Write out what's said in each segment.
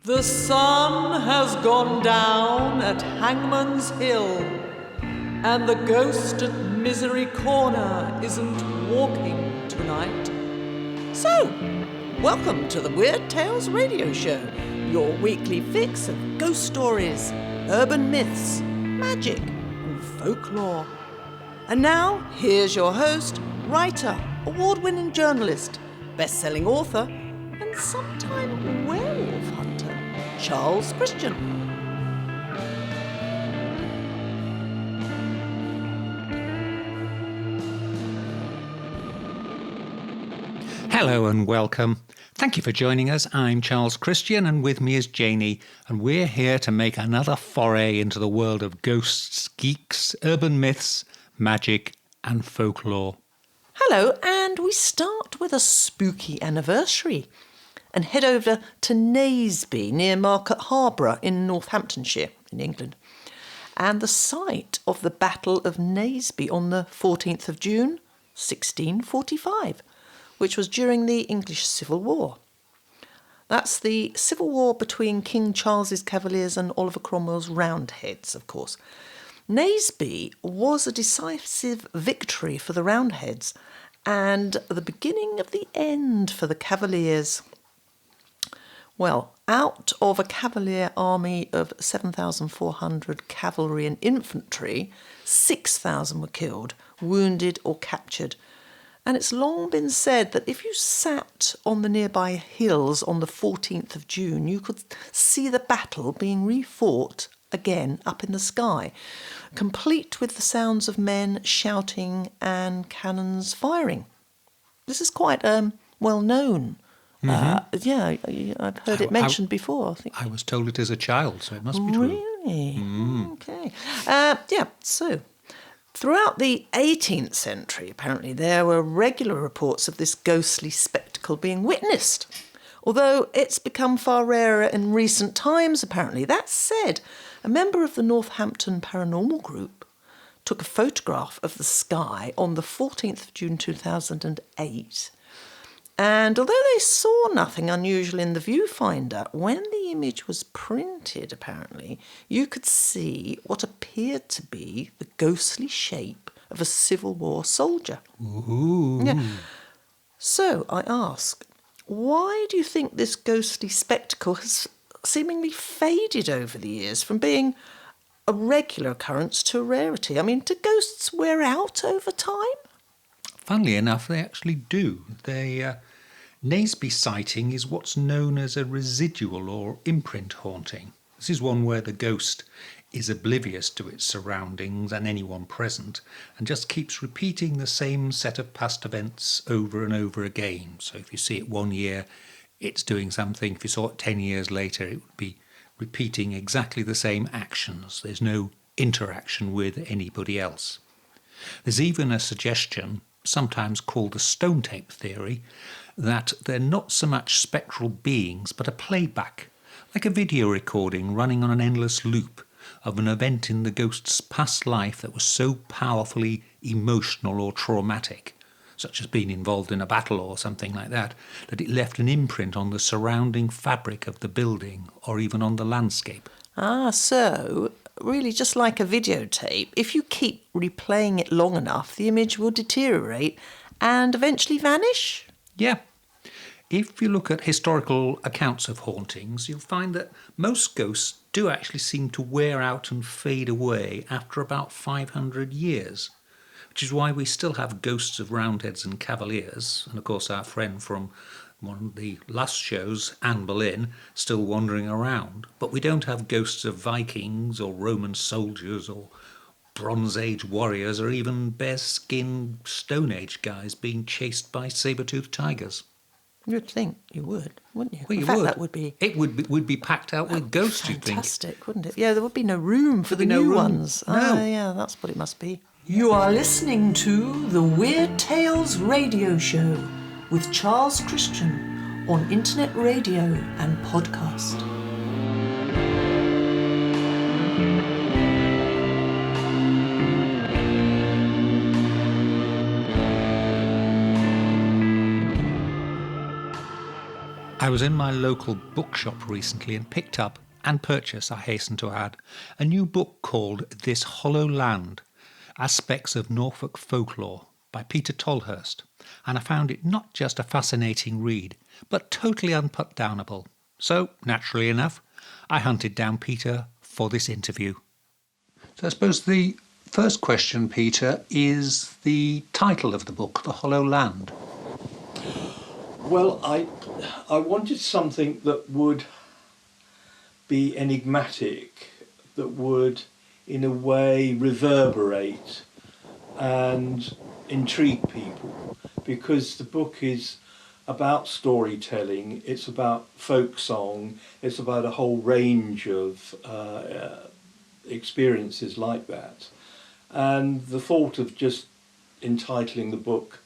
The sun has gone down at Hangman's Hill, and the ghost at Misery Corner isn't walking tonight. So, welcome to the Weird Tales radio show, your weekly fix of ghost stories, urban myths, magic, and folklore. And now, here's your host, writer, award-winning journalist, best-selling author, and sometime werewolf hunter, Charles Christian. Hello and welcome. Thank you for joining us. I'm Charles Christian and with me is Janie, and we're here to make another foray into the world of ghosts, geeks, urban myths, magic and folklore. Hello, and we start with a spooky anniversary and head over to Naseby near Market Harborough in Northamptonshire in England, and the site of the Battle of Naseby on the 14th of June 1645, which was during the English Civil War. That's the civil war between King Charles's Cavaliers and Oliver Cromwell's Roundheads, of course. Naseby was a decisive victory for the Roundheads and the beginning of the end for the Cavaliers. Well, out of a Cavalier army of 7,400 cavalry and infantry, 6,000 were killed, wounded or captured. And it's long been said that if you sat on the nearby hills on the 14th of June, you could see the battle being re-fought again up in the sky, complete with the sounds of men shouting and cannons firing. This is quite well known. I've heard it mentioned before. I think. I was told it as a child, so it must be true. Really? Okay. So throughout the 18th century, apparently, there were regular reports of this ghostly spectacle being witnessed, although it's become far rarer in recent times, apparently. That said, a member of the Northampton Paranormal Group took a photograph of the sky on the 14th of June 2008, and although they saw nothing unusual in the viewfinder, when the image was printed, apparently, you could see what appeared to be the ghostly shape of a Civil War soldier. Ooh. Yeah. So I ask, why do you think this ghostly spectacle has seemingly faded over the years from being a regular occurrence to a rarity? I mean, do ghosts wear out over time? Funnily enough, they actually do. Naseby sighting is what's known as a residual or imprint haunting. This is one where the ghost is oblivious to its surroundings and anyone present and just keeps repeating the same set of past events over and over again. So if you see it one year, it's doing something. If you saw it 10 years later, it would be repeating exactly the same actions. There's no interaction with anybody else. There's even a suggestion, sometimes called the stone tape theory, that they're not so much spectral beings but a playback, like a video recording running on an endless loop of an event in the ghost's past life that was so powerfully emotional or traumatic, such as being involved in a battle or something like that, that it left an imprint on the surrounding fabric of the building or even on the landscape. So really just like a videotape, if you keep replaying it long enough, the image will deteriorate and eventually vanish? Yeah. If you look at historical accounts of hauntings, you'll find that most ghosts do actually seem to wear out and fade away after about 500 years, which is why we still have ghosts of Roundheads and Cavaliers, and of course our friend from one of the last shows, Anne Boleyn, still wandering around. But we don't have ghosts of Vikings or Roman soldiers or Bronze Age warriors or even bare-skinned Stone Age guys being chased by saber-toothed tigers. You'd think you would, wouldn't you? Well, In fact, that would be... It would be packed out with ghosts, you'd think. Fantastic, wouldn't it? Yeah, there would be no room for the new ones. No. Yeah, that's what it must be. You are listening to the Weird Tales radio show with Charles Christian on internet radio and podcast. I was in my local bookshop recently and picked up, and purchased, I hasten to add, a new book called This Hollow Land, Aspects of Norfolk Folklore by Peter Tolhurst, and I found it not just a fascinating read, but totally unputdownable. So, naturally enough, I hunted down Peter for this interview. So I suppose the first question, Peter, is the title of the book, The Hollow Land. Well, I wanted something that would be enigmatic, that would, in a way, reverberate and intrigue people, because the book is about storytelling, it's about folk song, it's about a whole range of experiences like that. And the thought of just entitling the book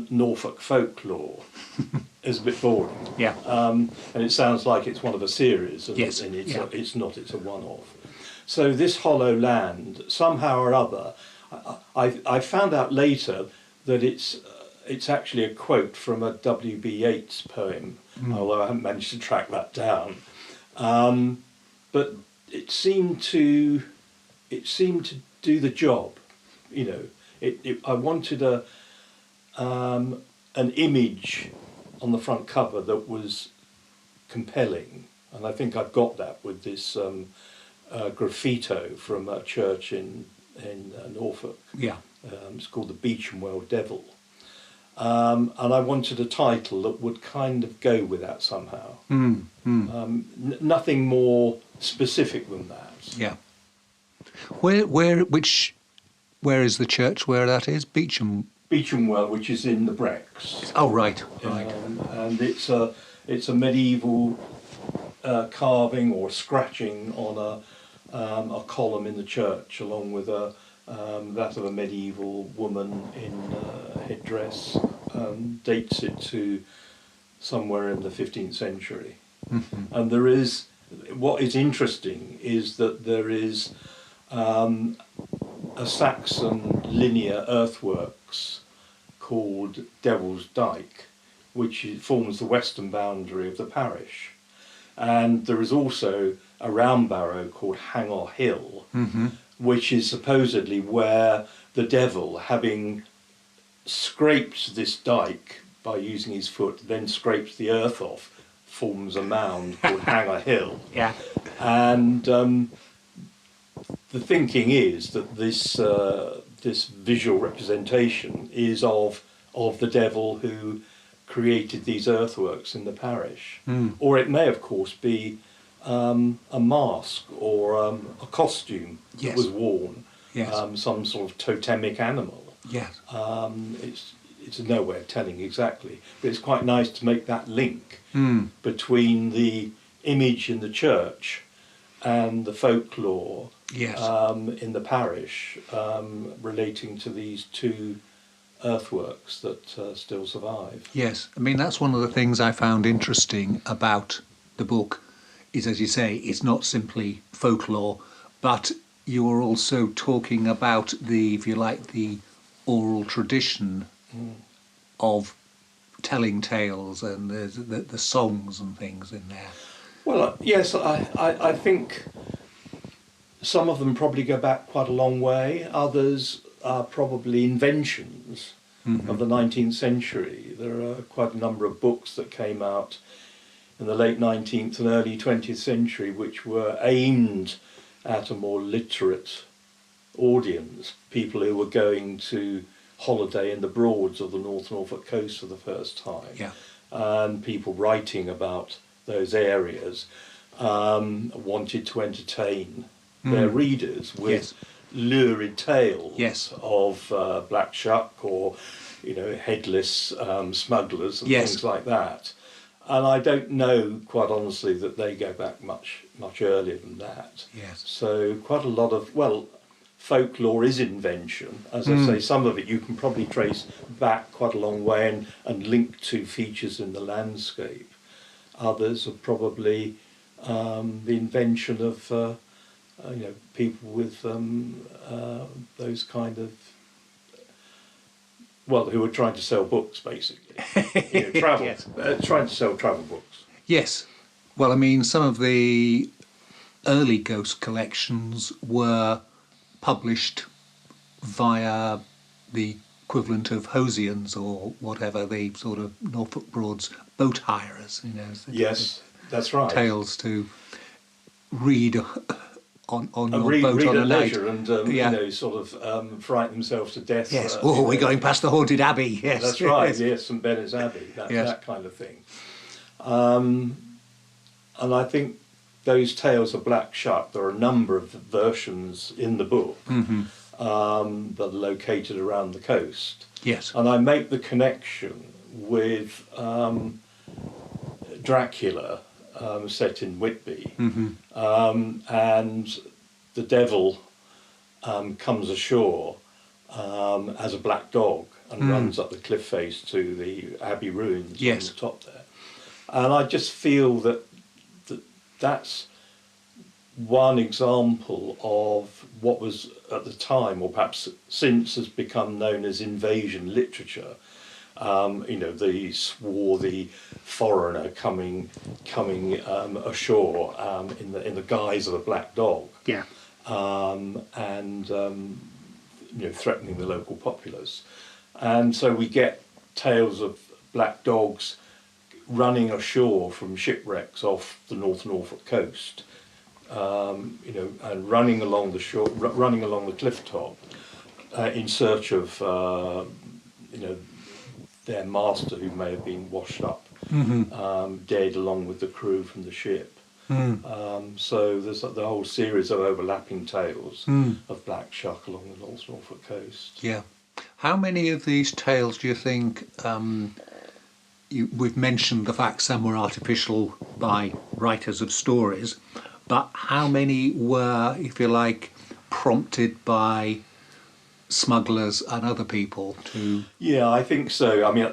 Norfolk Folklore is a bit boring. Yeah. And it sounds like it's one of a series, and, Yes, and yeah. it's not, it's a one-off. So this hollow land, somehow or other, I found out later that it's actually a quote from a W.B. Yeats poem, although I haven't managed to track that down. But it seemed to do the job, you know. I wanted an image on the front cover that was compelling, and I think I've got that with this graffito from a church in Norfolk. Yeah. It's called the Beechamwell Devil, and I wanted a title that would kind of go with that somehow. Nothing more specific than that. Yeah. Where is the church where that is? Beechamwell, which is in the Brecks. Oh, right. And it's a medieval carving or scratching on a column in the church, along with that of a medieval woman in headdress. Dates it to somewhere in the 15th century. Mm-hmm. And there is, what is interesting is that there is a Saxon linear earthworks called Devil's Dyke, which forms the western boundary of the parish. And there is also a round barrow called Hanger Hill, which is supposedly where the devil, having scraped this dyke by using his foot, then scrapes the earth off, forms a mound called Hanger Hill. Yeah. And the thinking is that this visual representation is of the devil who created these earthworks in the parish. Or it may, of course, be a mask or a costume that was worn, some sort of totemic animal. Yes. It's no way of telling exactly, but it's quite nice to make that link between the image in the church and the folklore in the parish relating to these two earthworks that still survive. Yes, I mean, that's one of the things I found interesting about the book is, as you say, it's not simply folklore, but you are also talking about the, if you like, the oral tradition of telling tales and the songs and things in there. Well, yes, I think some of them probably go back quite a long way. Others are probably inventions of the 19th century. There are quite a number of books that came out in the late 19th and early 20th century which were aimed at a more literate audience, people who were going to holiday in the Broads of the North Norfolk coast for the first time, and people writing about those areas wanted to entertain their readers with lurid tales of black shuck or, you know, headless smugglers and things like that. And I don't know, quite honestly, that they go back much earlier than that. Yes. So quite a lot of, well, folklore is invention. As I say, some of it you can probably trace back quite a long way and link to features in the landscape. Others are probably the invention of people with those kind of well, who were trying to sell books, basically. Travel, Yes. trying to sell travel books. Yes. Well, I mean, some of the early ghost collections were published via the equivalent of Hosians or whatever, the sort of Norfolk Broads boat hirers, Yes, that's right. tales to read on And your boat read on a at night. leisure and sort of frighten themselves to death. Yes. Oh, we're going past the haunted abbey. Yes. That's right. Yes. Yes, St Benet's Abbey. Yes. That kind of thing. And I think those tales of Black Shuck. There are a number of versions in the book that are located around the coast. Yes. And I make the connection with Dracula, set in Whitby, and the devil comes ashore as a black dog and runs up the cliff face to the abbey ruins Yes. on the top there. And I just feel that's one example of what was at the time, or perhaps since, has become known as invasion literature. The swarthy foreigner coming ashore in the guise of a black dog, Yeah. threatening the local populace. And so we get tales of black dogs running ashore from shipwrecks off the North Norfolk coast, and running along the shore, running along the cliff top, in search of, their master, who may have been washed up, dead, along with the crew from the ship. So there's the whole series of overlapping tales of Black Shuck along the North Norfolk coast. Yeah. How many of these tales do you think, we've mentioned the fact some were artificial by writers of stories, but how many were, if you like, prompted by smugglers and other people to... Yeah, I think so. I mean,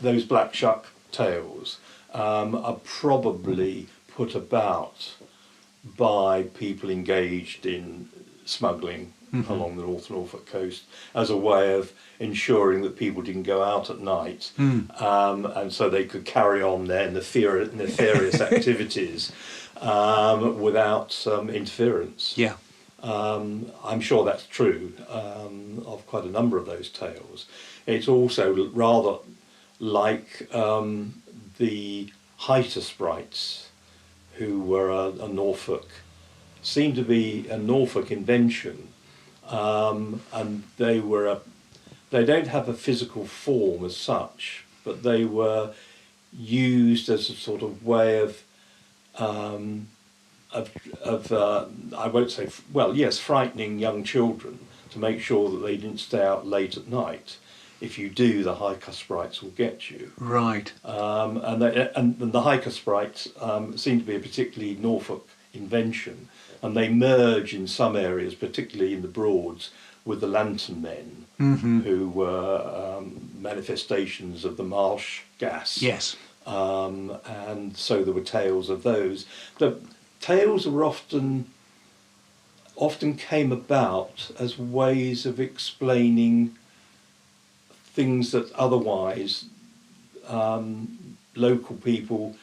those Black Shuck tales are probably put about by people engaged in smuggling along the North Norfolk coast as a way of ensuring that people didn't go out at night, and so they could carry on their nefarious activities without interference. Yeah. I'm sure that's true of quite a number of those tales. It's also rather like the Heiter sprites, who were a Norfolk, seemed to be a Norfolk invention, and they don't have a physical form as such, but they were used as a sort of way of I won't say, well, yes, frightening young children to make sure that they didn't stay out late at night. If you do, the hiker sprites will get you. Right. And the hiker sprites seem to be a particularly Norfolk invention, and they merge in some areas, particularly in the Broads, with the lantern men, who were manifestations of the marsh gas. Yes. And so there were tales of those. The tales were often came about as ways of explaining things that otherwise local people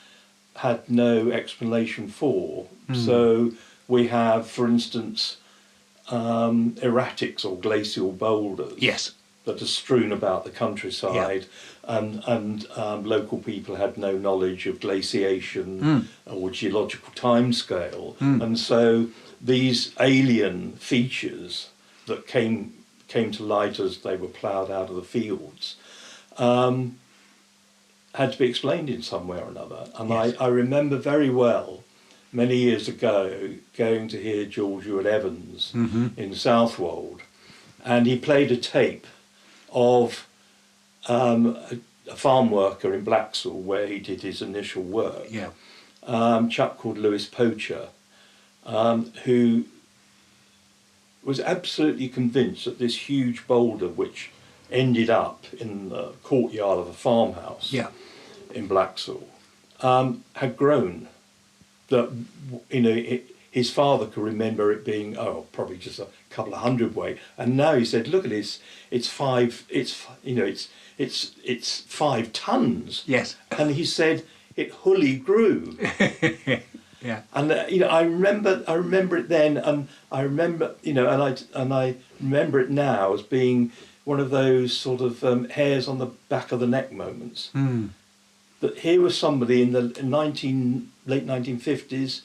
had no explanation for. So we have, for instance, erratics or glacial boulders. Yes. That are strewn about the countryside, and local people had no knowledge of glaciation or geological timescale, and so these alien features that came to light as they were ploughed out of the fields had to be explained in some way or another. And Yes. I remember very well, many years ago, going to hear George Ewart Evans in Southwold, and he played a tape of a farm worker in Blacksall, where he did his initial work. Yeah. Chap called Lewis Poacher, who was absolutely convinced that this huge boulder, which ended up in the courtyard of a farmhouse in Blacksall, had grown. That, his father could remember it being probably just a couple of hundredweight, and now he said, look at this, it's 5 tons. Yes. And he said it wholly grew. Yeah. And I remember it then, and I remember I remember it now as being one of those sort of hairs on the back of the neck moments. Mm. That here was somebody in the late 1950s,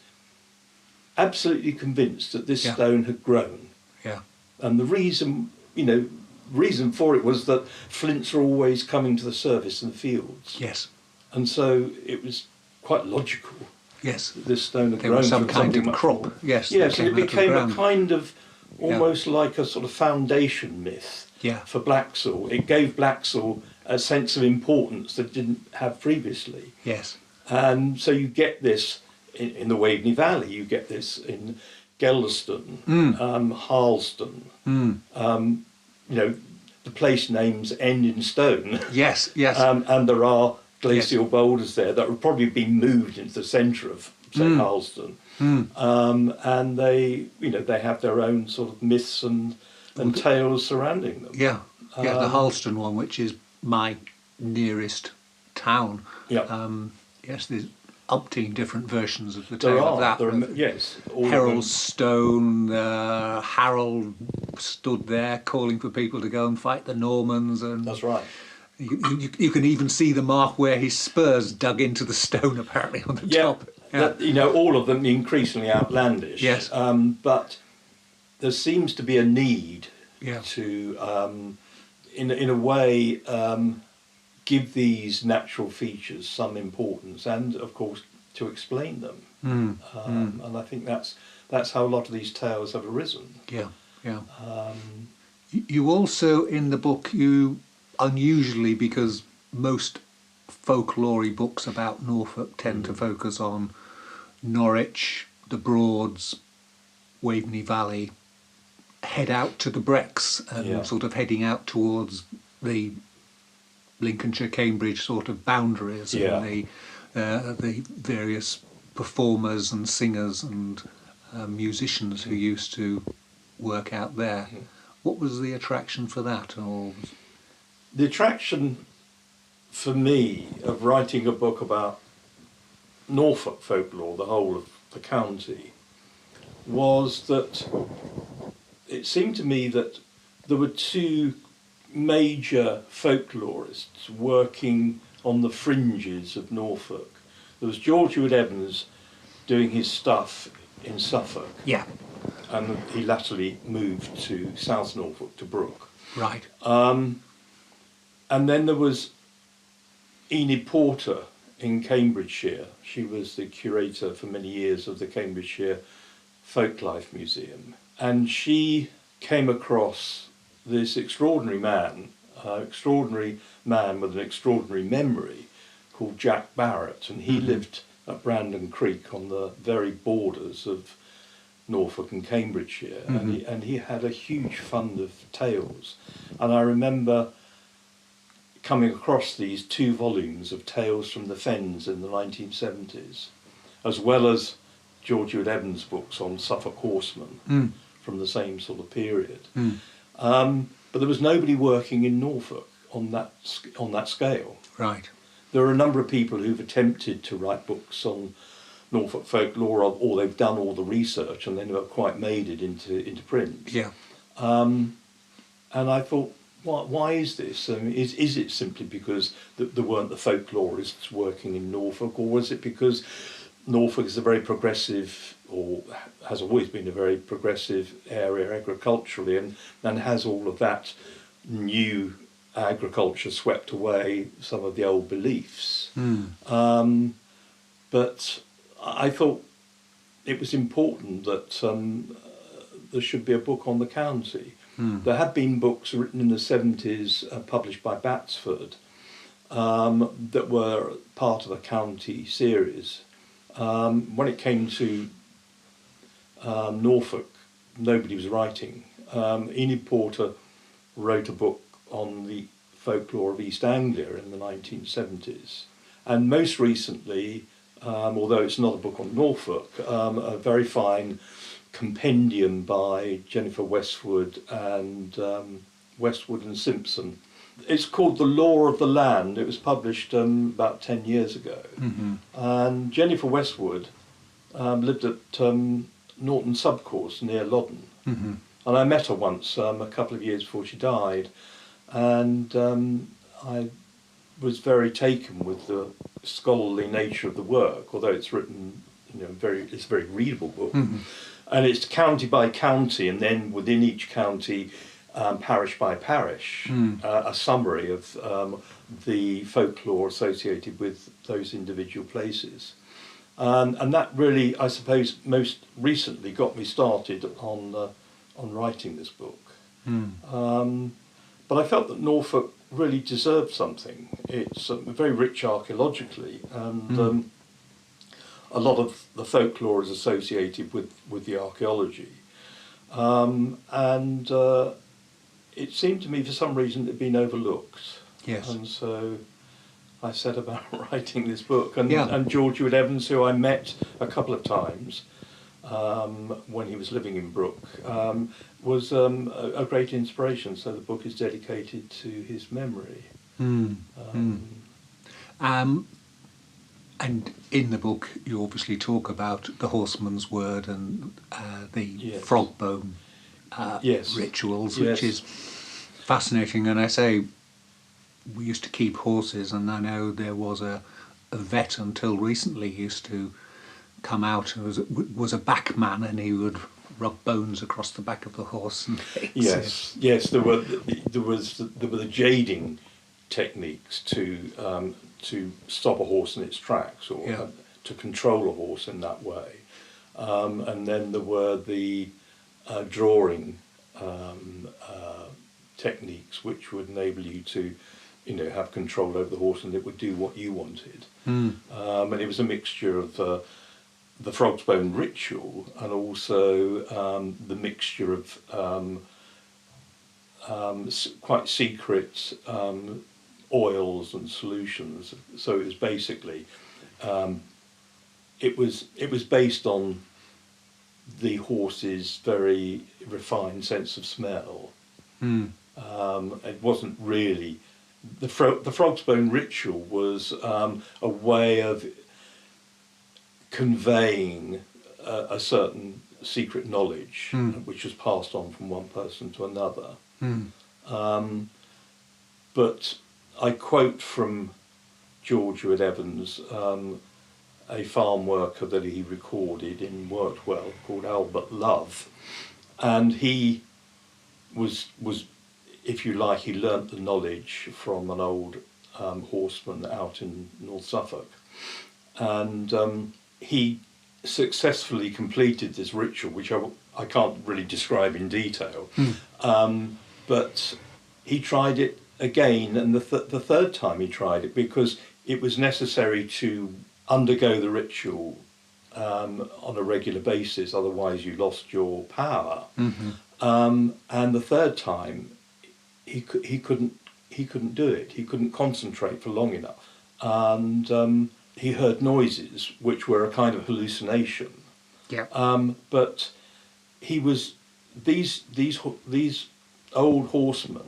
absolutely convinced that this stone had grown. Yeah. And the reason for it was that flints are always coming to the surface in the fields. Yes. And so it was quite logical. Yes. That this stone had There grown was some from kind something of much crop. more. Yes. Yes, and it came out of the became a ground. kind of almost like a sort of foundation myth for Blacksoul. It gave Blacksoul a sense of importance that it didn't have previously. Yes. And so you get this in the Waveney Valley, you get this in Gelderston, Harleston. The place names end in stone. Yes, yes. And there are glacial boulders there that would probably be moved into the centre of, say, Harleston. And they have their own sort of myths and tales surrounding them. Yeah, the Harleston one, which is my nearest town. Yeah. Yes, there's umpteen different versions of the There tale are. of that. There are, yes. all of them. Harold Stone, Harold stood there calling for people to go and fight the Normans, and That's right. you can even see the mark where his spurs dug into the stone, apparently, on the top. That, all of them increasingly outlandish. Yes. But there seems to be a need Yeah. to, in a way, give these natural features some importance, and of course to explain them. And I think that's how a lot of these tales have arisen. Yeah, yeah. You also, in the book, you unusually, because most folklore books about Norfolk tend to focus on Norwich, the Broads, Waveney Valley, head out to the Brecks and sort of heading out towards the Lincolnshire, Cambridge sort of boundaries, and the various performers and singers and musicians who used to work out there. What was the attraction for that? Or The attraction for me of writing a book about Norfolk folklore, the whole of the county, was that it seemed to me that there were two major folklorists working on the fringes of Norfolk. There was George Ewart Evans doing his stuff in Suffolk, and he latterly moved to South Norfolk, to Brook. right? And then there was Enid Porter in Cambridgeshire. She was the curator for many years of the Cambridgeshire Folklife Museum. And she came across this extraordinary man with an extraordinary memory, called Jack Barrett. And he lived at Brandon Creek on the very borders of Norfolk and Cambridgeshire. And he had a huge fund of tales. And I remember coming across these 2 volumes of Tales from the Fens in the 1970s, as well as George Ewart Evans' books on Suffolk horsemen from the same sort of period. But there was nobody working in Norfolk on that scale. Right. There are a number of people who've attempted to write books on Norfolk folklore, or they've done all the research and they never quite made it into print. Yeah. And I thought, why is this? I mean, is it simply because there weren't the folklorists working in Norfolk, or was it because Norfolk is a very progressive, or has always been a very progressive area agriculturally, and has all of that new agriculture swept away some of the old beliefs? But I thought it was important that there should be a book on the county. There had been books written in the 70s, published by Batsford, that were part of a county series. When it came to Norfolk, nobody was writing. Enid Porter wrote a book on the folklore of East Anglia in the 1970s. And most recently, although it's not a book on Norfolk, a very fine compendium by Jennifer Westwood and Simpson. It's called The Law of the Land. It was published about 10 years ago. Mm-hmm. And Jennifer Westwood lived at Norton Subcourse near Loddon. Mm-hmm. And I met her once a couple of years before she died. And I was very taken with the scholarly nature of the work, although it's written, it's a very readable book. Mm-hmm. And it's county by county, and then within each county, parish by parish, a summary of the folklore associated with those individual places. And that really, I suppose, most recently got me started on writing this book. But I felt that Norfolk really deserved something. It's very rich archaeologically, and a lot of the folklore is associated with the archaeology. And it seemed to me, for some reason, it had been overlooked. Yes. And so I set about writing this book. And, Yeah. and George Wood Evans, who I met a couple of times when he was living in Brook, was a great inspiration. So the book is dedicated to his memory. And in the book, you obviously talk about the horseman's word and the Yes. frogbone Yes. rituals, Yes. which is fascinating. And I say, we used to keep horses, and I know there was a vet until recently used to come out who was a back man, and he would rub bones across the back of the horse. And Yes, yes. There were the jading techniques to stop a horse in its tracks, or Yeah. to control a horse in that way. And then there were the drawing techniques, which would enable you to, have control over the horse, and it would do what you wanted. And it was a mixture of the frogbone ritual and also the mixture of quite secret oils and solutions. So it was basically it was based on the horse's very refined sense of smell. It wasn't really the frogbone ritual was a way of conveying a certain secret knowledge, which was passed on from one person to another. But I quote from George Wood Evans, a farm worker that he recorded in Workwell called Albert Love, and he was, if you like, he learnt the knowledge from an old horseman out in North Suffolk, and he successfully completed this ritual, which I can't really describe in detail, but he tried it again, and the third time he tried it, because it was necessary to undergo the ritual on a regular basis, otherwise you lost your power. And the third time he couldn't do it. He couldn't concentrate for long enough, and he heard noises which were a kind of hallucination. But he was these old horsemen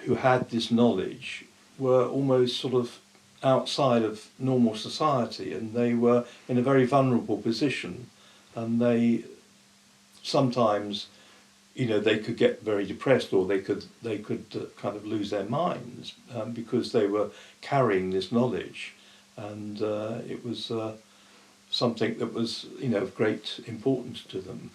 who had this knowledge were almost sort of outside of normal society, and they were in a very vulnerable position, and they sometimes, they could get very depressed, or they could kind of lose their minds because they were carrying this knowledge, and it was something that was of great importance to them.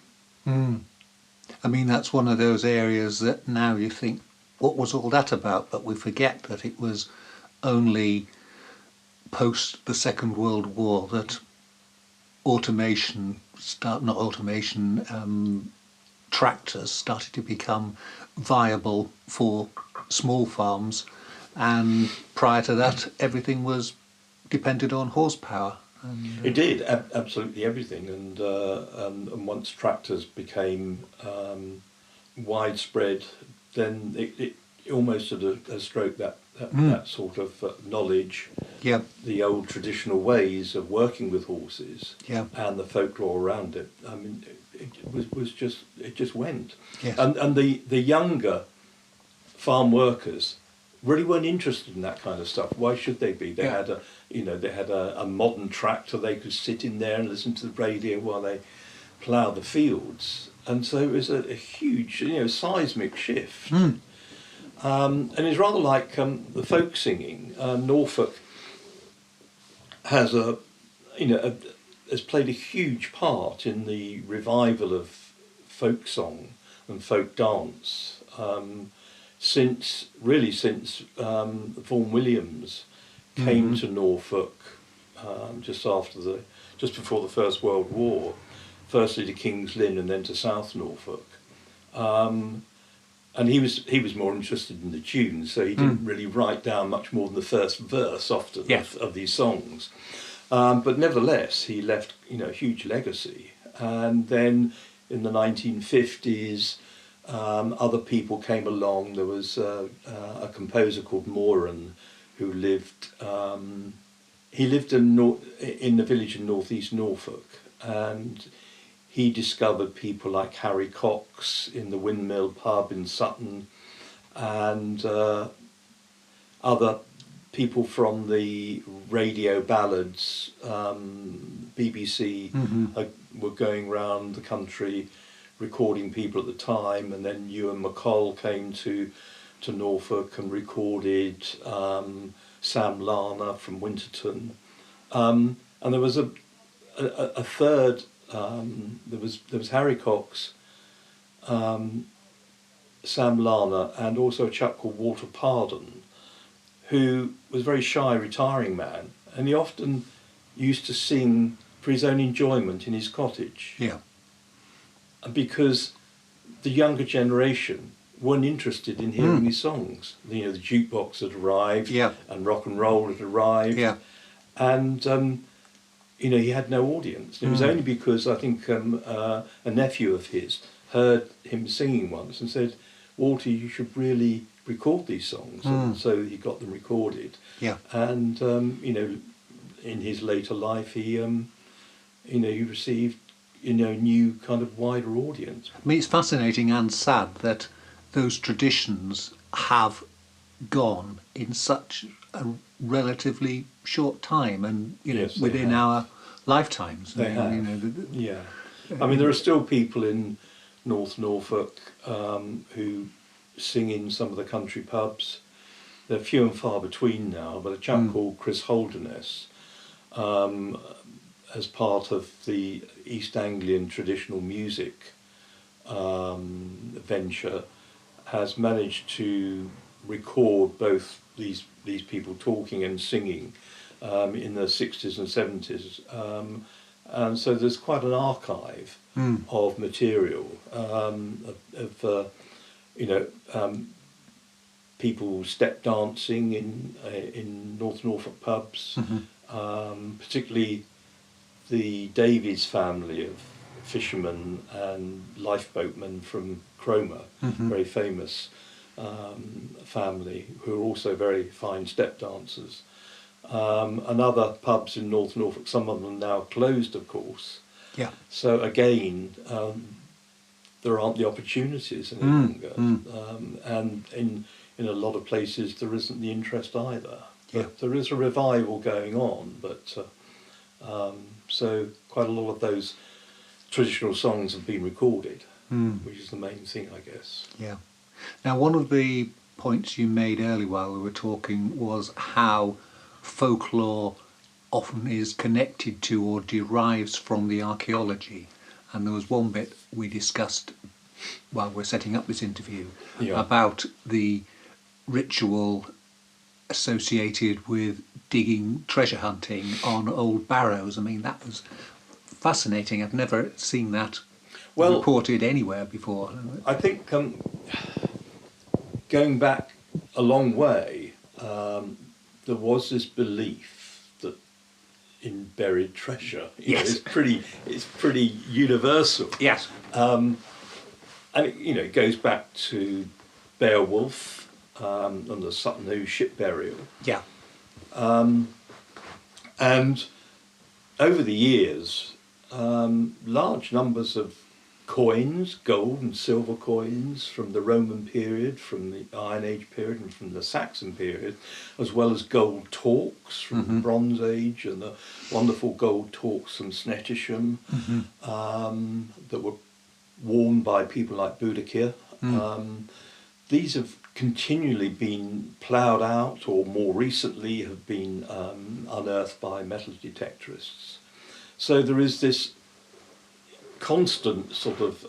I mean, that's one of those areas that now you think, what was all that about? But we forget that it was only post the Second World War that tractors started to become viable for small farms, and prior to that everything was depended on horsepower. It did, absolutely everything, and once tractors became widespread, then it almost had a stroke that that sort of knowledge, Yeah. the old traditional ways of working with horses, Yeah. and the folklore around it. I mean, it just went. Yes. And the younger farm workers really weren't interested in that kind of stuff. Why should they be? They had a modern tractor. They could sit in there and listen to the radio while they ploughed the fields. And so it was a huge, seismic shift. And it's rather like the folk singing. Norfolk has has played a huge part in the revival of folk song and folk dance since Vaughan Williams came to Norfolk just before the First World War, firstly to King's Lynn and then to South Norfolk. And he was more interested in the tunes, so he didn't really write down much more than the first verse often of these songs. But nevertheless, he left a huge legacy. And then in the 1950s, other people came along. There was a composer called Moran who lived. He lived in the village in northeast Norfolk, and he discovered people like Harry Cox in the Windmill pub in Sutton, and other people from the radio ballads. BBC were going around the country recording people at the time, and then Ewan McColl came to Norfolk and recorded Sam Larner from Winterton, and there was a third. There was Harry Cox, Sam Larner, and also a chap called Walter Pardon, who was a very shy, retiring man, and he often used to sing for his own enjoyment in his cottage. Yeah. Because the younger generation weren't interested in hearing his songs. The jukebox had arrived, and rock and roll had arrived, and he had no audience. It was only because I think a nephew of his heard him singing once and said, "Walter, you should really record these songs." And so he got them recorded. Yeah. And in his later life, he received a new kind of wider audience. I mean, it's fascinating and sad that those traditions have gone in such a relatively short time, and Yes, within our lifetimes. They have. Yeah. I mean, there are still people in North Norfolk who sing in some of the country pubs. They're few and far between now, but a chap called Chris Holderness, as part of the East Anglian traditional music venture, has managed to record both these people talking and singing in the 60s and 70s. And so there's quite an archive of material of people step dancing in North Norfolk pubs, particularly the Davies family of fishermen and lifeboatmen from Cromer, very famous family, who are also very fine step dancers. And other pubs in North Norfolk, some of them now closed, of course. Yeah. So again, there aren't the opportunities any longer, and in a lot of places there isn't the interest either. Yeah. But there is a revival going on, but so quite a lot of those traditional songs have been recorded, which is the main thing, I guess. Yeah. Now, one of the points you made earlier while we were talking was how folklore often is connected to or derives from the archaeology. And there was one bit we discussed while we're setting up this interview about the ritual associated with digging, treasure hunting on old barrows. I mean, that was fascinating. I've never seen that reported anywhere before. I think going back a long way, there was this belief that in buried treasure, it's pretty universal. Yes. And it goes back to Beowulf and the Sutton Hoo ship burial. Yeah. And over the years, large numbers of coins, gold and silver coins from the Roman period, from the Iron Age period and from the Saxon period, as well as gold torques from the Bronze Age and the wonderful gold torques from Snettisham that were worn by people like Boudicca. These have continually been ploughed out, or more recently have been unearthed by metal detectorists. So there is this constant sort of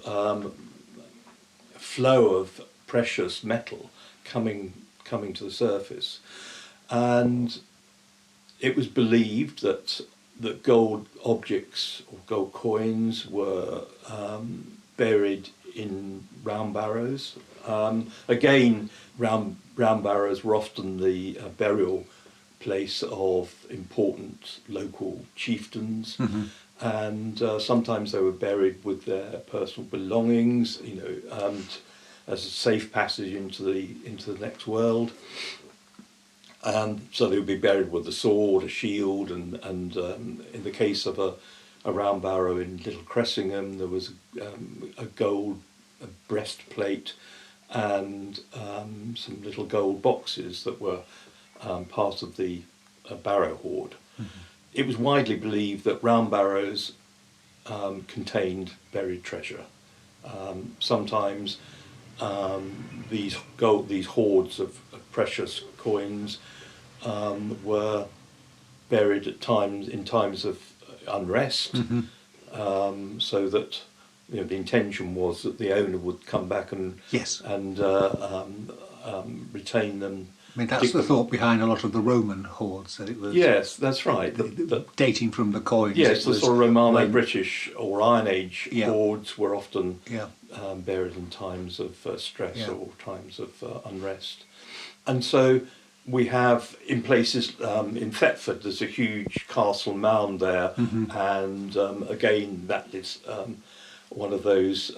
flow of precious metal coming to the surface, and it was believed that gold objects or gold coins were buried in round barrows. Again, round barrows were often the burial place of important local chieftains, and sometimes they were buried with their personal belongings, as a safe passage into the next world. So they would be buried with a sword, a shield, and in the case of a round barrow in Little Cressingham, there was a gold breastplate and some little gold boxes that were part of the barrow hoard. It was widely believed that round barrows contained buried treasure. Sometimes these hoards of precious coins were buried at times of unrest, so that the intention was that the owner would come back and retain them. I mean, that's the thought behind a lot of the Roman hoards, that it was... Yes, that's right. Dating from the coins. Yes, the sort of Romano-British or Iron Age hoards were often buried in times of stress or times of unrest. And so we have, in places, in Thetford, there's a huge castle mound there, and again, that is one of those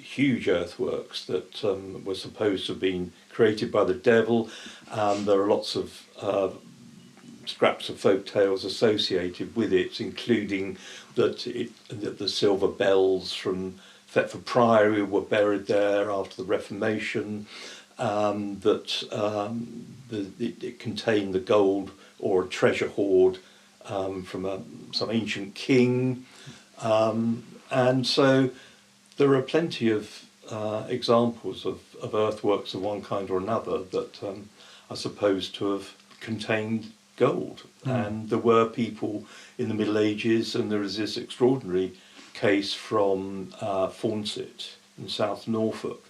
huge earthworks that were supposed to have been created by the devil. There are lots of scraps of folk tales associated with it, including that the silver bells from Thetford Priory were buried there after the Reformation, that it contained the gold or a treasure hoard from some ancient king. And so there are plenty of examples of earthworks of one kind or another that are supposed to have contained gold. And there were people in the Middle Ages, and there is this extraordinary case from Fawncett in South Norfolk.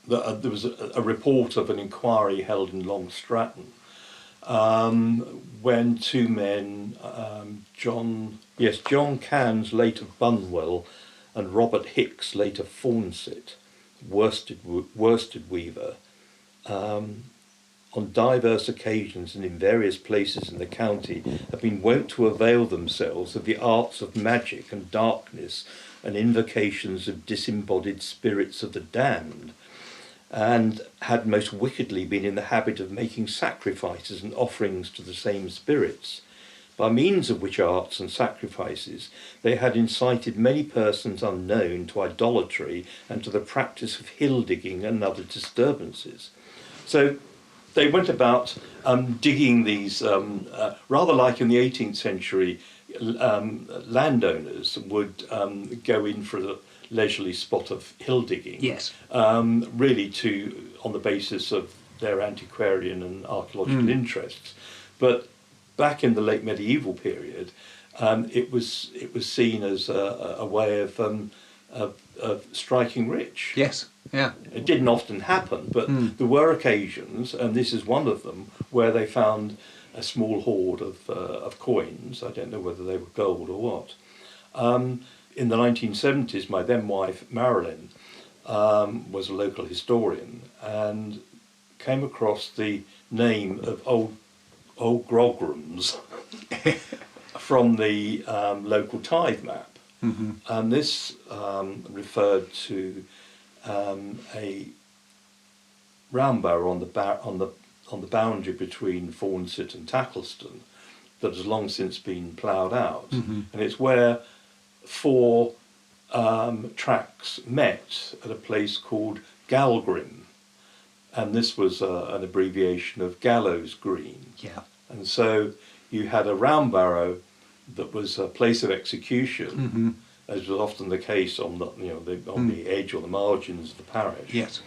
There was a report of an inquiry held in Long Stratton when two men, John Cairns, late of Bunwell, and Robert Hicks, late of Fawncett, worsted weaver, on diverse occasions and in various places in the county, have been wont to avail themselves of the arts of magic and darkness and invocations of disembodied spirits of the damned, and had most wickedly been in the habit of making sacrifices and offerings to the same spirits, by means of which arts and sacrifices they had incited many persons unknown to idolatry and to the practice of hill digging and other disturbances. So they went about digging these, rather like in the 18th century, landowners would go in for a leisurely spot of hill digging, really on the basis of their antiquarian and archaeological interests. But back in the late medieval period, it was seen as a way of striking rich. Yes, yeah. It didn't often happen, but there were occasions, and this is one of them, where they found a small hoard of coins. I don't know whether they were gold or what. In the 1970s, my then wife, Marilyn, was a local historian and came across the name of old Grograms from the local tithe map. And this referred to a round barrow on the boundary between Fawncett and Tackleston that has long since been ploughed out, and it's where four tracks met at a place called Galgrim, and this was an abbreviation of Gallows Green. Yeah. And so you had a round barrow that was a place of execution, as was often the case on the edge or the margins of the parish. Yes.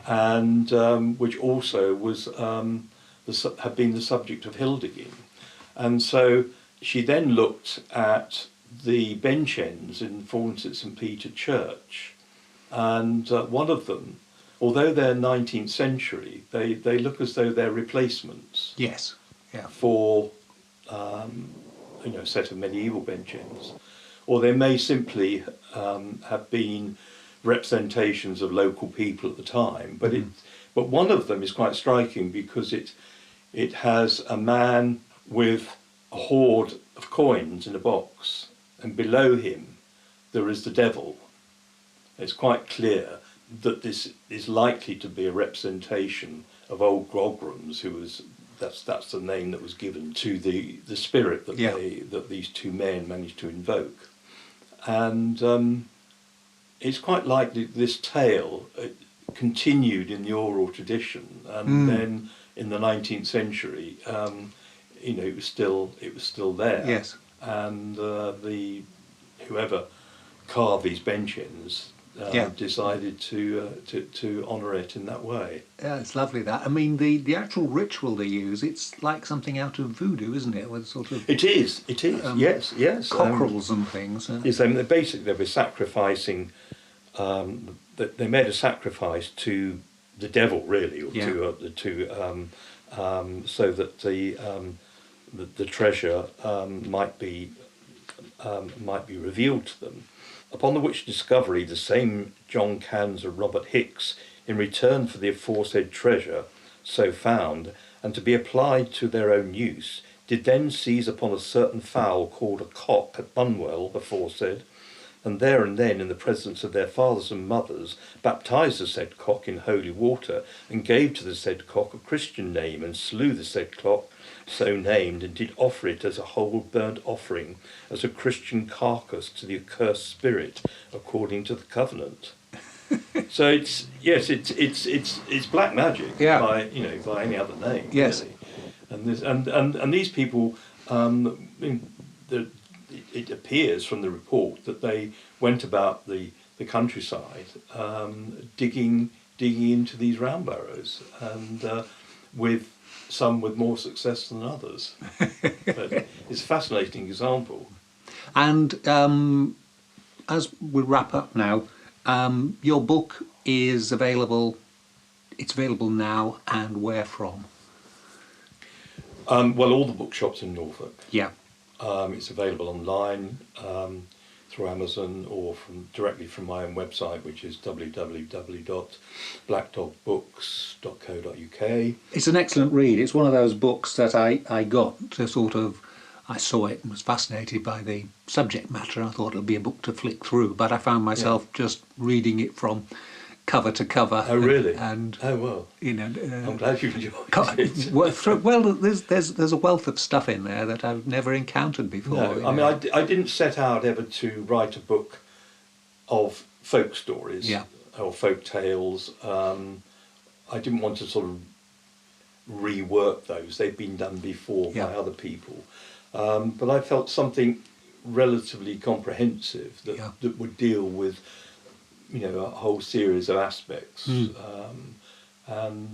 And which also was had been the subject of hill digging. And so she then looked at the bench ends in Fawncett St Peter Church, and one of them, although they're 19th century, they look as though they're replacements. Yes. Yeah. For a set of medieval bench ends, or they may simply have been representations of local people at the time. But but one of them is quite striking because it has a man with a hoard of coins in a box, and below him there is the devil. It's quite clear that this is likely to be a representation of old Grograms, who was that's the name that was given to the spirit that that these two men managed to invoke. And it's quite likely this tale continued in the oral tradition, and then in the 19th century, it was still there. Yes. And whoever carved these bench ends decided to honour it in that way. Yeah, it's lovely that. I mean, the actual ritual they use, it's like something out of voodoo, isn't it? With sort of It is. Yes. cockerels and things. Yes, basically they were sacrificing. They made a sacrifice to the devil, really, or so that the treasure might be revealed to them. Upon the which discovery, the same John Cans and Robert Hicks, in return for the aforesaid treasure so found, and to be applied to their own use, did then seize upon a certain fowl called a cock at Bunwell aforesaid, and there and then, in the presence of their fathers and mothers, baptized the said cock in holy water, and gave to the said cock a Christian name, and slew the said cock so named, and did offer it as a whole burnt offering, as a Christian carcass to the accursed spirit, according to the covenant. So it's black magic by any other name. Yes. Really. And these people, it appears from the report that they went about the countryside digging into these round barrows, and with some with more success than others. But it's a fascinating example. And as we wrap up now, your book is available. It's available now, and where from? Well, all the bookshops in Norfolk. Yeah. It's available online through Amazon or directly from my own website, which is www.blackdogbooks.co.uk. It's an excellent read. It's one of those books that I got to I saw it and was fascinated by the subject matter. I thought it would be a book to flick through, but I found myself just reading it from cover to cover. Oh, really? And oh, well. I'm glad you enjoyed it. Well, there's a wealth of stuff in there that I've never encountered before. No, I mean, I didn't set out ever to write a book of folk stories or folk tales. I didn't want to sort of rework those. They've been done before by other people. But I felt something relatively comprehensive that would deal with a whole series of aspects, and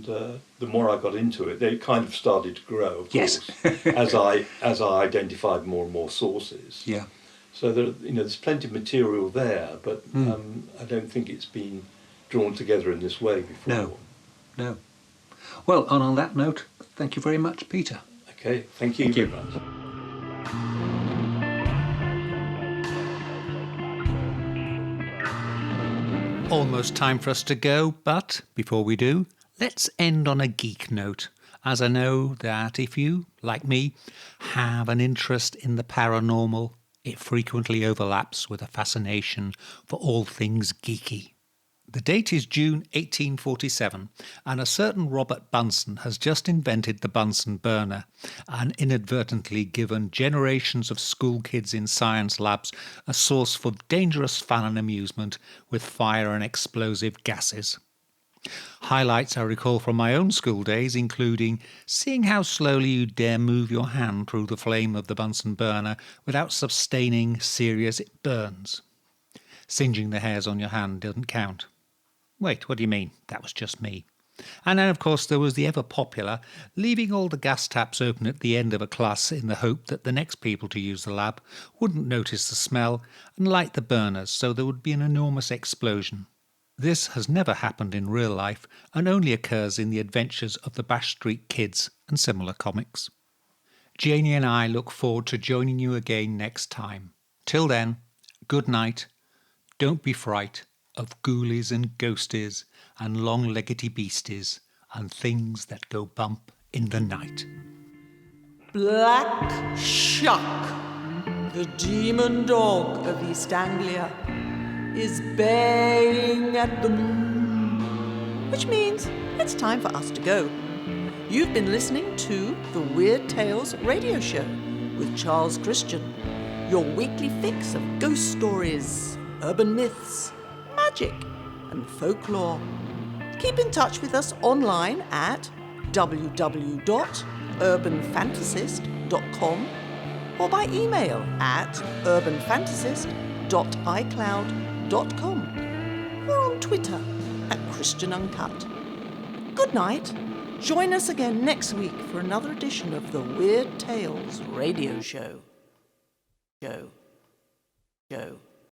the more I got into it, they kind of started to grow, of course, as I identified more and more sources. Yeah. So there's plenty of material there, but I don't think it's been drawn together in this way before. No. Well, and on that note, thank you very much, Peter. Okay, thank you very much. Almost time for us to go, but before we do, let's end on a geek note, as I know that if you, like me, have an interest in the paranormal, it frequently overlaps with a fascination for all things geeky. The date is June 1847, and a certain Robert Bunsen has just invented the Bunsen burner and inadvertently given generations of school kids in science labs a source for dangerous fun and amusement with fire and explosive gases. Highlights I recall from my own school days including seeing how slowly you dare move your hand through the flame of the Bunsen burner without sustaining serious burns. Singeing the hairs on your hand doesn't count. Wait, what do you mean? That was just me. And then, of course, there was the ever-popular leaving all the gas taps open at the end of a class in the hope that the next people to use the lab wouldn't notice the smell and light the burners so there would be an enormous explosion. This has never happened in real life and only occurs in the adventures of the Bash Street Kids and similar comics. Janie and I look forward to joining you again next time. Till then, good night. Don't be fright of ghoulies and ghosties and long-leggedy beasties and things that go bump in the night. Black Shuck, the demon dog of East Anglia, is baying at the moon, which means it's time for us to go. You've been listening to the Weird Tales radio show with Charles Christian, your weekly fix of ghost stories, urban myths, magic and folklore. Keep in touch with us online at www.urbanfantasist.com or by email at urbanfantasist.icloud.com or on Twitter at Christian Uncut. Good night. Join us again next week for another edition of the Weird Tales radio show.